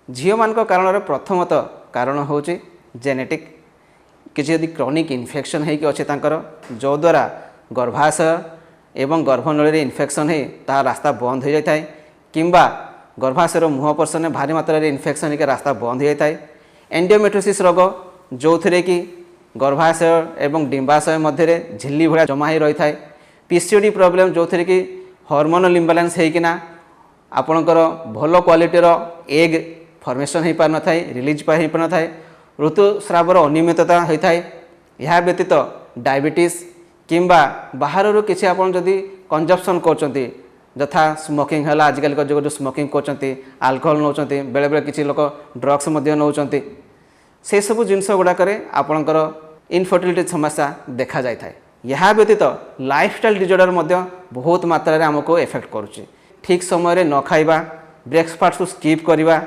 झील मान कारण प्रथमतः कारण हूँ जेनेटिक किसी यदि क्रॉनिक इन्फेक्शन होगी अच्छे जो द्वारा गर्भाशय एवं गर्भनली इन्फेक्शन हो ता रास्ता बंद हो जाए किंबा गर्भाशयर मुह पर्सन में भारी मात्रा इन्फेक्शन होकर रास्ता बंद हो जाए। एंडोमेट्रोसिस रोग जो थे कि गर्भाशय एवं डिंबाशय मध्य झिल्ली भाया जमा हो रही है। पीसीओडी प्रोब्लेम जो थे कि हार्मोनल इम्बालांस होना आपणकर भल क्वालिटीर एग फॉर्मेशन हो पार न था रिलीज हो पार न था ऋतुस्रावर अनियमितता होता है। यह व्यतीत डायबिटीज किंबा बाहर किसी आप कंजप्शन कर यथा स्मोकिंग है आजिकल जो स्मोकिंग कर आल्कोहल नौ बेले बेले किसी लोक ड्रग्स नौ से सब जिनस गुड़ाक आपणकर इनफर्टिलिटी समस्या देखा जाए था। यह व्यतीत लाइफस्टाइल डिजॉर्डर बहुत मात्रा आमको इफेक्ट करुच्ची। ठीक समय न खाइबा ब्रेकफास्ट स्किप करवा